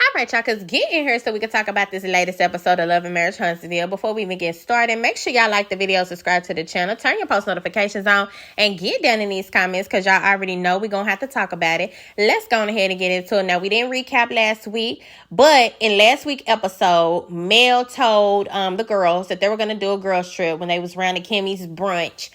All right, y'all, because get in here so we can talk about this latest episode of Love and Marriage Huntsville. Before we even get started, make sure y'all like the video, subscribe to the channel, turn your post notifications on, and get down in these comments because y'all already know we're going to have to talk about it. Let's go ahead and get into it. Now, we didn't recap last week, but in last week's episode, Mel told the girls that they were going to do a girls trip when they was around the Kimmy's brunch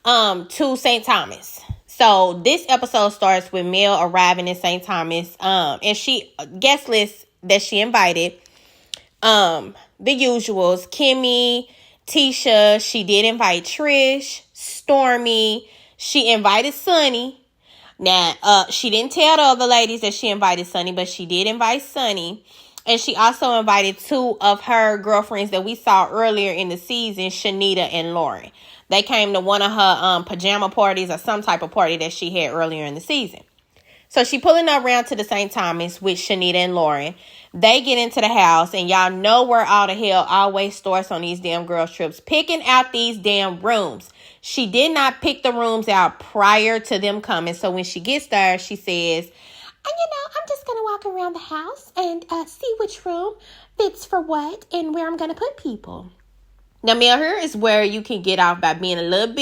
to St. Thomas. So this episode starts with Mel arriving in St. Thomas, and she guest list that she invited, the usuals, Kimmy, Tisha. She did invite Trish, Stormy. She invited Sunny. Now, she didn't tell the other ladies that she invited Sunny, but she did invite Sunny. And she also invited two of her girlfriends that we saw earlier in the season, Shanita and Lauren. They came to one of her pajama parties or some type of party that she had earlier in the season. So she pulling up around to the St. Thomas with Shanita and Lauren. They get into the house, and y'all know where all the hell always starts on these damn girls trips. Picking out these damn rooms. She did not pick the rooms out prior to them coming. So when she gets there, she says, I'm just going to walk around the house and see which room fits for what and where I'm going to put people. Now, Mel, here is where you can get off by being a little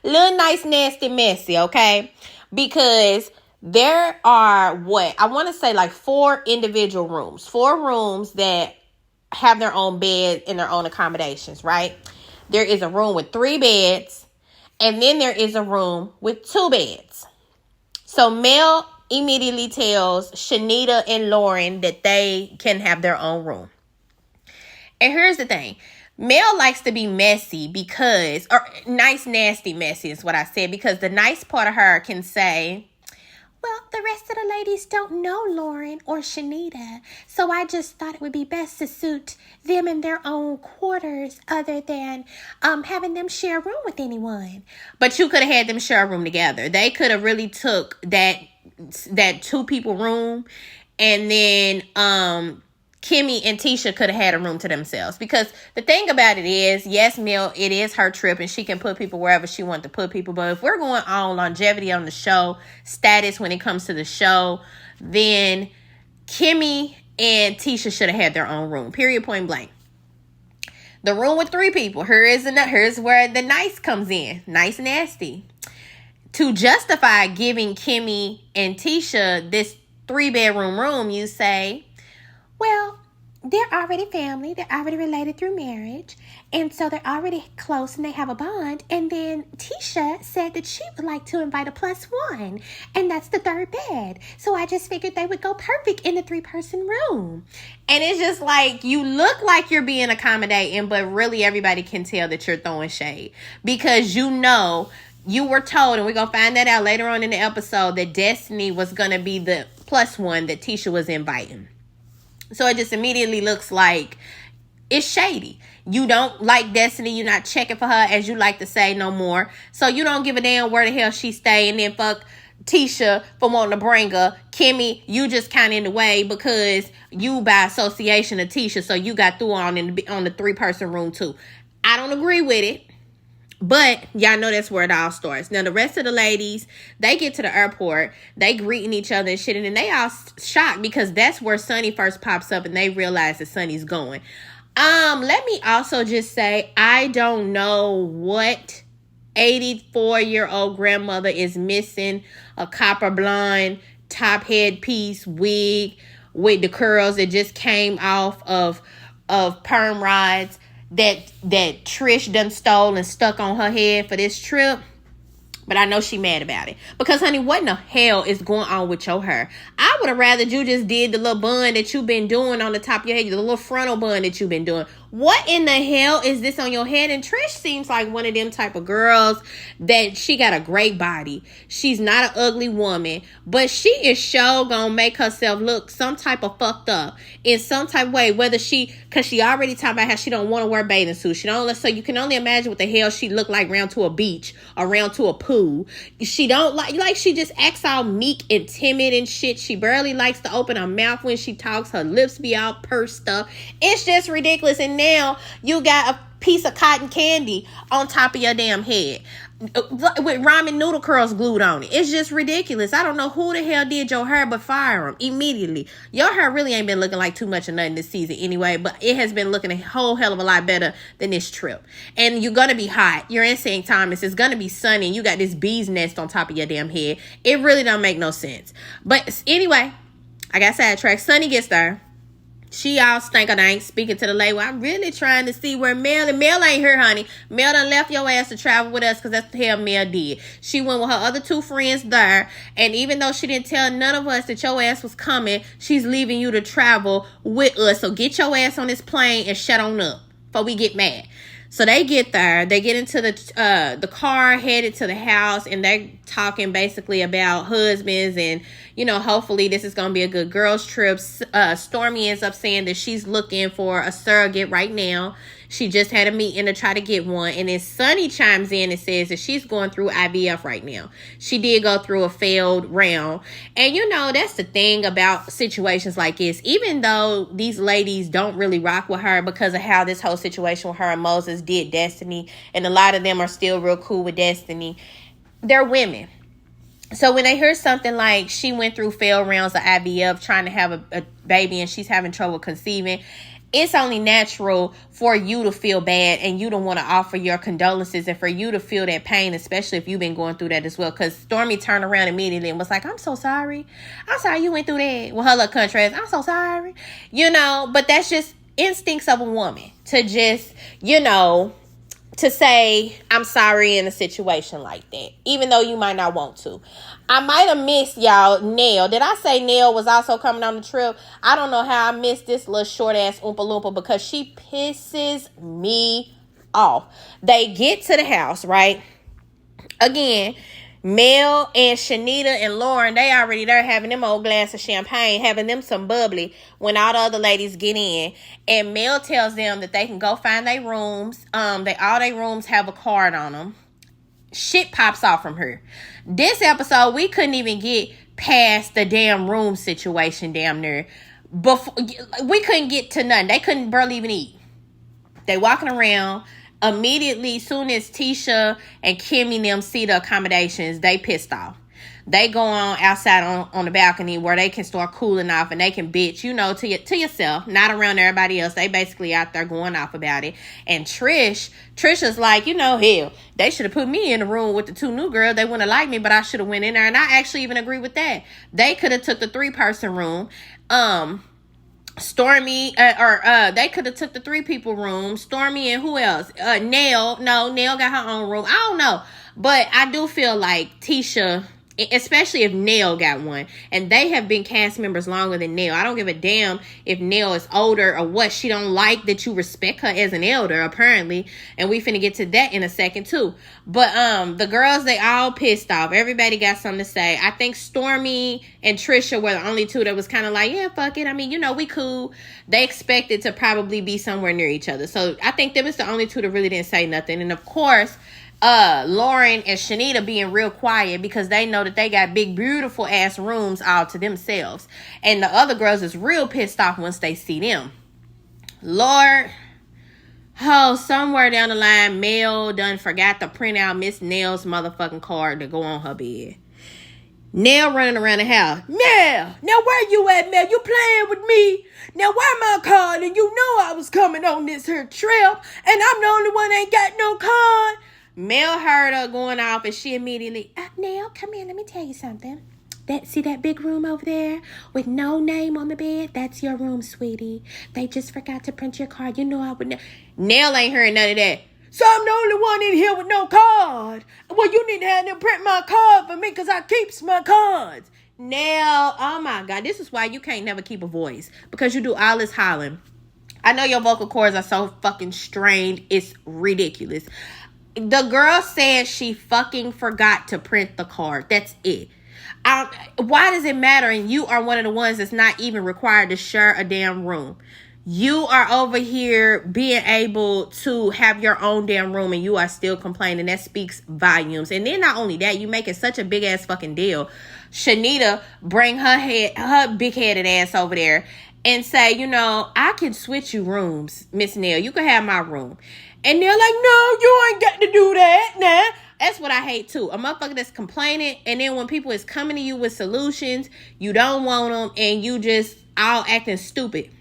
nice, nasty, messy, okay? Because there are, I want to say like 4 individual rooms. 4 rooms that have their own bed and their own accommodations, right? There is a room with 3 beds, and then there is a room with 2 beds. So Mel immediately tells Shanita and Lauren that they can have their own room. And here's the thing. Mel likes to be messy because, or nice, nasty, messy is what I said, because the nice part of her can say, well, the rest of the ladies don't know Lauren or Shanita, so I just thought it would be best to suit them in their own quarters other than having them share a room with anyone. But you could have had them share a room together. They could have really took that 2-people room, and then Kimmy and Tisha could have had a room to themselves. Because the thing about it is, yes, Mel, it is her trip and she can put people wherever she wants to put people. But if we're going on longevity on the show, status when it comes to the show, then Kimmy and Tisha should have had their own room. Period, point blank. The room with 3 people. Here's where the nice comes in. Nice, nasty. To justify giving Kimmy and Tisha this 3-bedroom room, you say, well, they're already family. They're already related through marriage. And so they're already close and they have a bond. And then Tisha said that she would like to invite a +1. And that's the 3rd bed. So I just figured they would go perfect in the 3-person room. And it's just like, you look like you're being accommodating, but really everybody can tell that you're throwing shade. Because you know, you were told, and we're going to find that out later on in the episode, that Destiny was going to be the +1 that Tisha was inviting. So it just immediately looks like it's shady. You don't like Destiny. You're not checking for her, as you like to say, no more. So you don't give a damn where the hell she stay. And then fuck Tisha for wanting to bring her. Kimmy, you just kind of in the way because you by association of Tisha. So you got through on the 3-person room too. I don't agree with it. But y'all know that's where it all starts. Now, the rest of the ladies, they get to the airport. They greeting each other and shit. And then they all shocked because that's where Sunny first pops up and they realize that Sunny's going. Let me also just say, I don't know what 84-year-old grandmother is missing a copper blonde top headpiece wig with the curls that just came off of perm rods that Trish done stole and stuck on her head for this trip. But I know she mad about it. Because, honey, what in the hell is going on with your hair? I would have rather you just did the little bun that you've been doing on the top of your head. The little frontal bun that you've been doing. What in the hell is this on your head? And Trish seems like one of them type of girls that she got a great body. She's not an ugly woman. But she is sure gonna make herself look some type of fucked up. In some type of way. Whether because she already talked about how she don't want to wear bathing suits. So you can only imagine what the hell she look like round to a beach. Or round to a pool. She don't like she just acts all meek and timid and shit. She barely likes to open her mouth when she talks. Her lips be all pursed up. It's just ridiculous. And now you got a piece of cotton candy on top of your damn head. with ramen noodle curls glued on it. It's just ridiculous. I don't know who the hell did your hair, but fire them immediately. Your hair really ain't been looking like too much of nothing this season anyway, but it has been looking a whole hell of a lot better than this trip. And you're gonna be hot. You're in St. Thomas. It's gonna be sunny, and you got this bee's nest on top of your damn head. It really don't make no sense. But anyway, I got sidetracked. Sunny gets there. She all stank-a-dank, speaking to the lady. Well, I'm really trying to see where Mel, and Mel ain't here, honey. Mel done left your ass to travel with us because that's the hell Mel did. She went with her other two friends there, and even though she didn't tell none of us that your ass was coming, she's leaving you to travel with us. So get your ass on this plane and shut on up before we get mad. So they get there, they get into the car, headed to the house, and they're talking basically about husbands and, you know, hopefully this is going to be a good girls trip. Stormy ends up saying that she's looking for a surrogate right now. She just had a meeting to try to get one. And then Sunny chimes in and says that she's going through IVF right now. She did go through a failed round. And, you know, that's the thing about situations like this. Even though these ladies don't really rock with her because of how this whole situation with her and Moses did Destiny, and a lot of them are still real cool with Destiny, they're women. So when they hear something like she went through failed rounds of IVF trying to have a baby and she's having trouble conceiving, it's only natural for you to feel bad and you don't want to offer your condolences and for you to feel that pain, especially if you've been going through that as well. Because Stormy turned around immediately and was like, I'm so sorry. I'm sorry you went through that. Well, her little country is, I'm so sorry. You know, but that's just instincts of a woman to just, you know, to say, I'm sorry in a situation like that, even though you might not want to. I might have missed y'all Nell. Did I say Nell was also coming on the trip? I don't know how I missed this little short ass Oompa Loompa because she pisses me off. They get to the house, right? Again, Mel and Shanita and Lauren, they already there having them old glass of champagne, having them some bubbly when all the other ladies get in. And Mel tells them that they can go find their rooms. All their rooms have a card on them. Shit pops off from her. This episode, we couldn't even get past the damn room situation damn near. Before, we couldn't get to nothing. They couldn't barely even eat. They walking around. Immediately, soon as Tisha and Kimmy and them see the accommodations, they pissed off. They go on outside on the balcony where they can start cooling off and they can bitch, you know, to yourself, not around everybody else. They basically out there going off about it. And Trisha's like, you know, hell, they should have put me in the room with the two new girls. They wouldn't have liked me, but I should have went in there. And I actually even agree with that. They could have took the 3-person room. Stormy they could have took the 3-people room. Stormy and who else? Nell got her own room. I don't know, but I do feel like Tisha, especially if Nell got one, and they have been cast members longer than Nell. I don't give a damn if Nell is older or what. She don't like that you respect her as an elder, apparently, and we finna get to that in a second too. But the girls, they all pissed off. Everybody got something to say. I think Stormy and Trisha were the only two that was kind of like, yeah, fuck it. I mean, you know, we cool. They expected to probably be somewhere near each other. So I think them is the only two that really didn't say nothing. And of course, Lauren and Shanita being real quiet because they know that they got big, beautiful ass rooms all to themselves. And the other girls is real pissed off once they see them. Lord, somewhere down the line, Mel done forgot to print out Miss Nell's motherfucking card to go on her bed. Nell running around the house. Nell, now where you at, Mel? You playing with me? Now where my card? And you know I was coming on this here trip, and I'm the only one that ain't got no card. Mel heard her going off and she immediately, Nell, come here, let me tell you something. See that big room over there with no name on the bed? That's your room, sweetie. They just forgot to print your card. You know I would Nell ain't hearing none of that. So I'm the only one in here with no card. Well, you need to have them print my card for me because I keeps my cards. Nell, oh my God, this is why you can't never keep a voice, because you do all this hollering. I know your vocal cords are so fucking strained. It's ridiculous. The girl said she fucking forgot to print the card. That's it. Why does it matter? And you are one of the ones that's not even required to share a damn room. You are over here being able to have your own damn room and you are still complaining. That speaks volumes. And then not only that, you make it such a big ass fucking deal. Shanita bring her big headed ass over there and say, you know, I can switch you rooms, Miss Nell. You can have my room. And they're like, no, you ain't got to do that. Nah. That's what I hate too. A motherfucker that's complaining, and then when people is coming to you with solutions, you don't want them, and you just all acting stupid.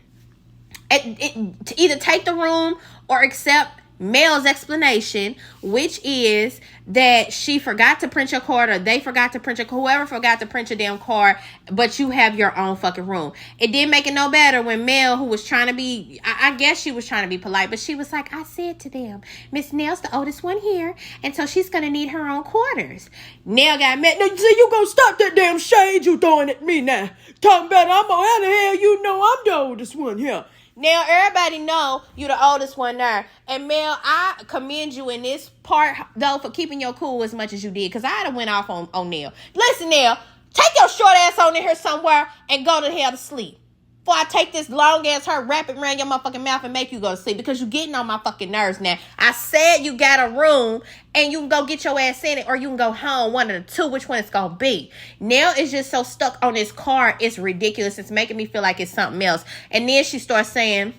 To either take the room or accept Mel's explanation, which is that she forgot to print your card, or they forgot to print your, whoever forgot to print your damn card, but you have your own fucking room. It didn't make it no better when Mel, who was trying to be, I guess she was trying to be polite, but she was like, I said to them, Miss Nell's the oldest one here, and so she's gonna need her own quarters. Nell got mad. Now, so you gonna stop that damn shade you throwing at me now? Talking about how the hell you know I'm the oldest one here? Now, everybody know you the oldest one there. And, Mel, I commend you in this part, though, for keeping your cool as much as you did. Because I'd have went off on Nell. Listen, Nell, take your short ass on in here somewhere and go to hell to sleep. Before I take this long ass her wrap it around your motherfucking mouth and make you go to sleep. Because you're getting on my fucking nerves now. I said you got a room and you can go get your ass in it, or you can go home. One of the two. Which one it's going to be? Nell is just so stuck on this card. It's ridiculous. It's making me feel like it's something else. And then she starts saying,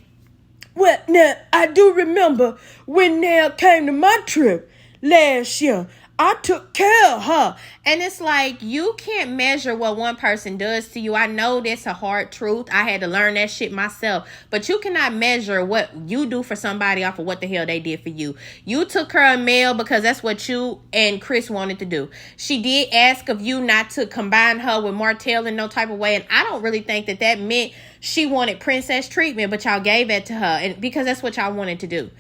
well, now, I do remember when Nell came to my trip last year. I took care of her. And it's like, you can't measure what one person does to you. I know that's a hard truth. I had to learn that shit myself. But you cannot measure what you do for somebody off of what the hell they did for you. You took her a Mel because that's what you and Chris wanted to do. She did ask of you not to combine her with Martell in no type of way. And I don't really think that meant she wanted princess treatment, but y'all gave that to her, and because that's what y'all wanted to do.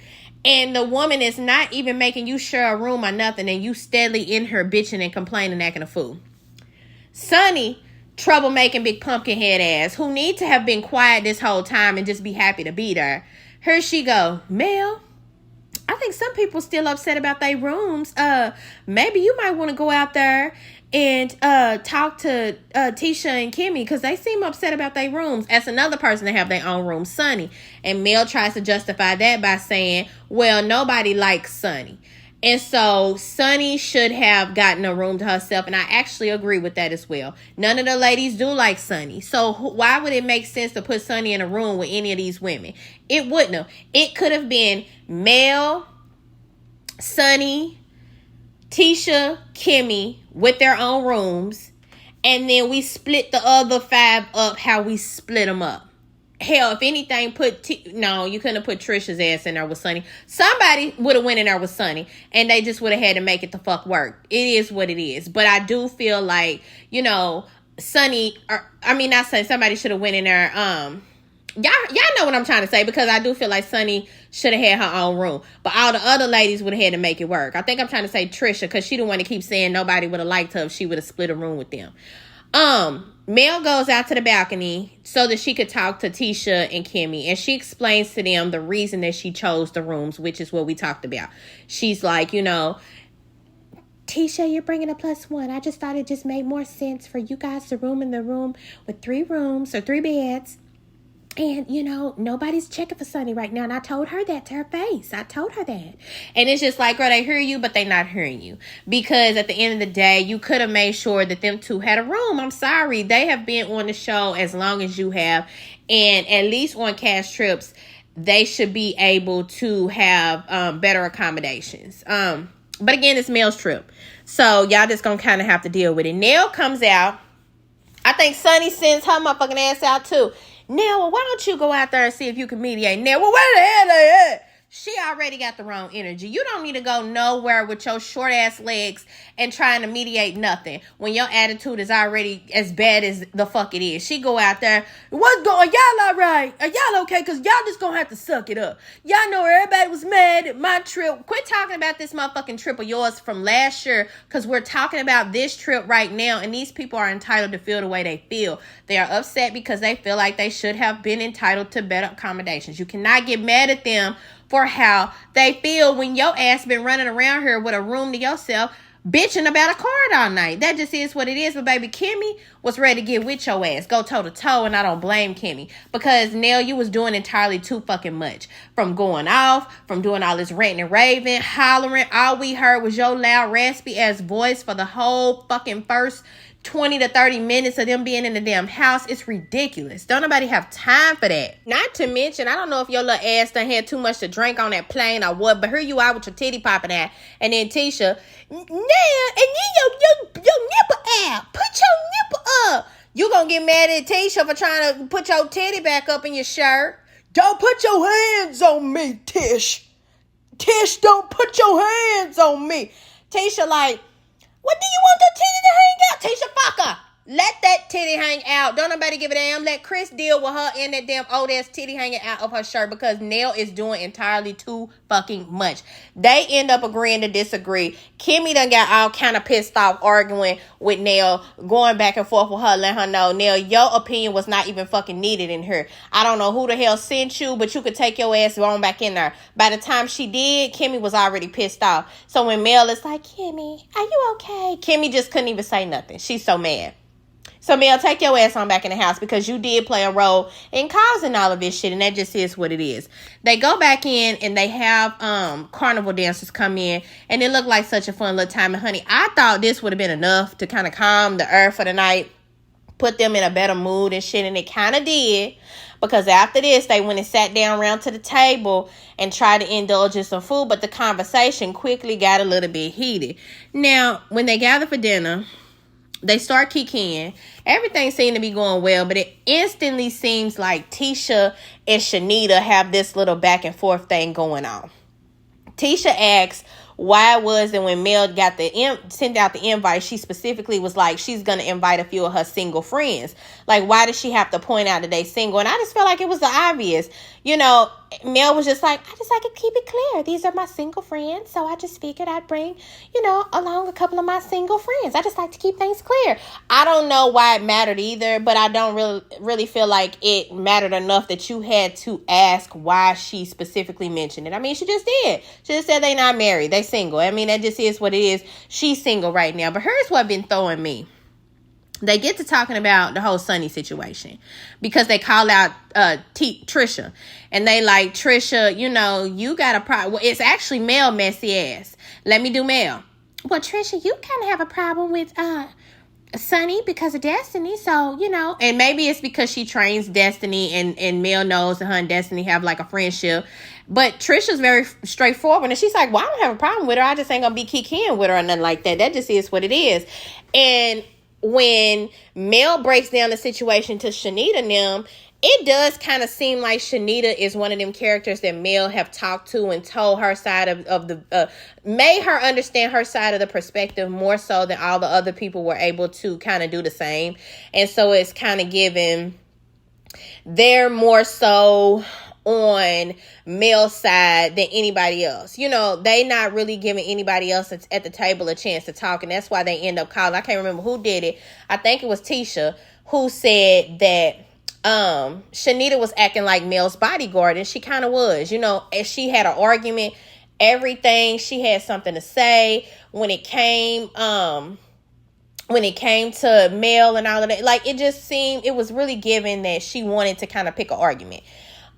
And the woman is not even making you share a room or nothing, and you steadily in her bitching and complaining, acting a fool. Sonny, troublemaking big pumpkin head ass, who need to have been quiet this whole time and just be happy to be there. Here she go, Mel, I think some people still upset about their rooms. Maybe you might want to go out there and talk to Tisha and Kimmy, because they seem upset about their rooms. As another person to have their own room, Sonny. And Mel tries to justify that by saying, well, nobody likes Sonny. And so Sonny should have gotten a room to herself. And I actually agree with that as well. None of the ladies do like Sonny. So why would it make sense to put Sonny in a room with any of these women? It wouldn't have. It could have been Mel, Sonny, Tisha, Kimmy with their own rooms, and then we split the other 5 up how we split them up. Hell, if anything, no, you couldn't have put Trisha's ass in there with Sonny. Somebody would have went in there with Sonny, and they just would have had to make it the fuck work. It is what it is. But I do feel like, Sonny, not saying somebody should have went in there, Y'all know what I'm trying to say, because I do feel like Sonny should have had her own room. But all the other ladies would have had to make it work. I think I'm trying to say Trisha, because she don't want to keep saying nobody would have liked her if she would have split a room with them. Mel goes out to the balcony so that she could talk to Tisha and Kimmy. And she explains to them the reason that she chose the rooms, which is what we talked about. She's like, Tisha, you're bringing a +1. I just thought it just made more sense for you guys to room in the room with 3 rooms or 3 beds. And, nobody's checking for Sonny right now. And I told her that to her face. I told her that. And it's just like, girl, they hear you, but they not hearing you. Because at the end of the day, you could have made sure that them two had a room. I'm sorry. They have been on the show as long as you have. And at least on cash trips, they should be able to have better accommodations. But again, it's Mel's trip. So y'all just going to kind of have to deal with it. Nell comes out. I think Sonny sends her motherfucking ass out too. Nell, why don't you go out there and see if you can mediate? Nell, where the hell they at? She already got the wrong energy. You don't need to go nowhere with your short ass legs and trying to mediate nothing when your attitude is already as bad as the fuck it is. She go out there, what's going, y'all all right? Are y'all okay? Because y'all just gonna have to suck it up. Y'all know everybody was mad at my trip. Quit talking about this motherfucking trip of yours from last year, because we're talking about this trip right now, and these people are entitled to feel the way they feel. They are upset because they feel like they should have been entitled to better accommodations. You cannot get mad at them for how they feel when your ass been running around here with a room to yourself bitching about a card all night. That just is what it is. But baby, Kimmy was ready to get with your ass, go toe to toe, and I don't blame Kimmy, because Nell, you was doing entirely too fucking much. From going off, from doing all this ranting and raving, hollering. All we heard was your loud raspy ass voice for the whole fucking first 20 to 30 minutes of them being in the damn house. It's ridiculous. Don't nobody have time for that. Not to mention, I don't know if your little ass done had too much to drink on that plane or what, but here you are with your titty popping out. And then Tisha, now, and then your nipple out. Put your nipple up. You gonna get mad at Tisha for trying to put your titty back up in your shirt. Don't put your hands on me, Tish. Tish, don't put your hands on me. Tisha like, what do you want the titty to hang out? Tisha, fuck her. Let that titty hang out. Don't nobody give a damn. Let Chris deal with her and that damn old ass titty hanging out of her shirt because Nell is doing entirely too fucking much. They end up agreeing to disagree. Kimmy done got all kind of pissed off arguing with Nell, going back and forth with her, letting her know, Nell, your opinion was not even fucking needed in here. I don't know who the hell sent you, but you could take your ass on back in there. By the time she did, Kimmy was already pissed off. So when Mel is like, Kimmy, are you okay? Kimmy just couldn't even say nothing. She's so mad. So, Mel, take your ass on back in the house because you did play a role in causing all of this shit, and that just is what it is. They go back in, and they have carnival dancers come in, and it looked like such a fun little time. And, honey, I thought this would have been enough to kind of calm the earth for the night, put them in a better mood and shit, and it kind of did. Because after this, they went and sat down around to the table and tried to indulge in some food, but the conversation quickly got a little bit heated. Now, when they gather for dinner, they start kicking. Everything seemed to be going well, but it instantly seems like Tisha and Shanita have this little back and forth thing going on. Tisha asks why it was that when Mel got sent out the invite, she specifically was like, she's going to invite a few of her single friends. Like, why does she have to point out that they single? And I just felt like it was the obvious. You know, Mel was just like, I just like to keep it clear. These are my single friends. So I just figured I'd bring, along a couple of my single friends. I just like to keep things clear. I don't know why it mattered either, but I don't really feel like it mattered enough that you had to ask why she specifically mentioned it. I mean, she just did. She just said they not married. They single. I mean, that just is what it is. She's single right now. But here's what been throwing me. They get to talking about the whole Sunny situation because they call out Trisha. And they like, Trisha, you got a problem. Well, it's actually Mel messy ass. Let me do Mel. Well, Trisha, you kind of have a problem with Sunny because of Destiny. So, and maybe it's because she trains Destiny and Mel knows that her and Destiny have like a friendship. But Trisha's very straightforward. And she's like, well, I don't have a problem with her. I just ain't going to be kicking with her or nothing like that. That just is what it is. And when Mel breaks down the situation to Shanita and them, it does kind of seem like Shanita is one of them characters that Mel have talked to and told her side of the, made her understand her side of the perspective more so than all the other people were able to kind of do the same. And so it's kind of given, they're more so on Mel's side than anybody else. They not really giving anybody else at the table a chance to talk, and that's why they end up calling. I can't remember who did it. I think it was Tisha who said that Shanita was acting like Mel's bodyguard, and she kind of was. As she had an argument, everything, she had something to say when it came to Mel and all of that. Like, it just seemed, it was really given that she wanted to kind of pick an argument.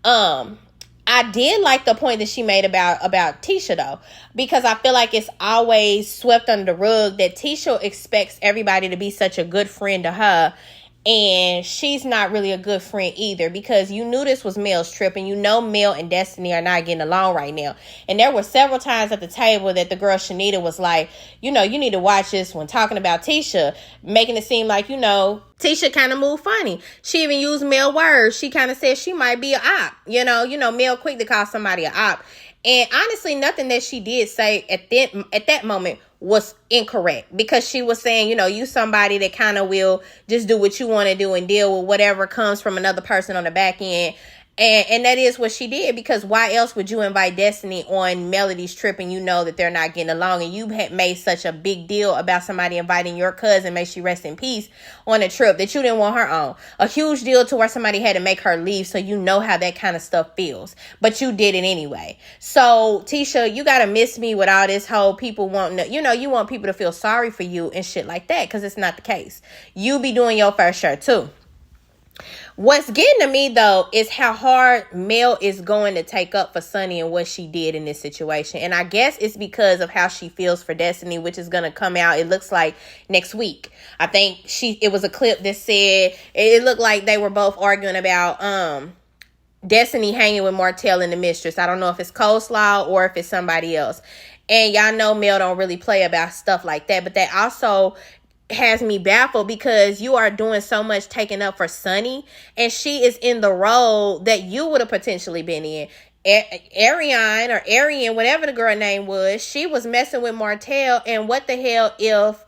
I did like the point that she made about Tisha though, because I feel like it's always swept under the rug that Tisha expects everybody to be such a good friend to her, and she's not really a good friend either, because you knew this was Mel's trip, and Mel and Destiny are not getting along right now. And there were several times at the table that the girl Shanita was like, you need to watch this when talking about Tisha, making it seem like, Tisha kind of moved funny. She even used Mel words. She kind of said she might be an op. Mel quick to call somebody an op. And honestly, nothing that she did say at that moment was incorrect, because she was saying, you somebody that kind of will just do what you want to do and deal with whatever comes from another person on the back end. And that is what she did, because why else would you invite Destiny on Melody's trip and that they're not getting along, and you had made such a big deal about somebody inviting your cousin, may she rest in peace, on a trip that you didn't want her on. A huge deal to where somebody had to make her leave, so how that kind of stuff feels. But you did it anyway. So, Tisha, you got to miss me with all this whole people wanting to, you want people to feel sorry for you and shit like that, because it's not the case. You be doing your fair share too. What's getting to me, though, is how hard Mel is going to take up for Sonny and what she did in this situation. And I guess it's because of how she feels for Destiny, which is going to come out, it looks like, next week. I think it was a clip that said it looked like they were both arguing about Destiny hanging with Martell and the mistress. I don't know if it's Coleslaw or if it's somebody else. And y'all know Mel don't really play about stuff like that. But that also has me baffled because you are doing so much taking up for Sonny, and she is in the role that you would have potentially been in. Arian, whatever the girl name was, she was messing with Martell, and what the hell if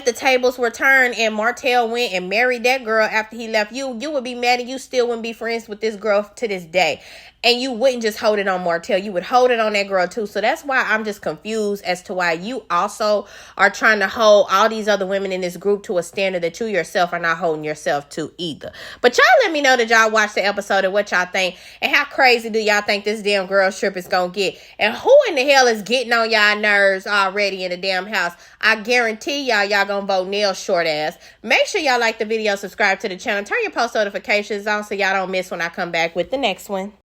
the tables were turned and Martell went and married that girl after he left you? You would be mad and you still wouldn't be friends with this girl to this day. And you wouldn't just hold it on Martell. You would hold it on that girl too. So that's why I'm just confused as to why you also are trying to hold all these other women in this group to a standard that you yourself are not holding yourself to either. But y'all let me know that y'all watched the episode and what y'all think. And how crazy do y'all think this damn girl trip is going to get? And who in the hell is getting on y'all nerves already in the damn house? I guarantee y'all going to vote Nell short ass. Make sure y'all like the video, subscribe to the channel, turn your post notifications on so y'all don't miss when I come back with the next one.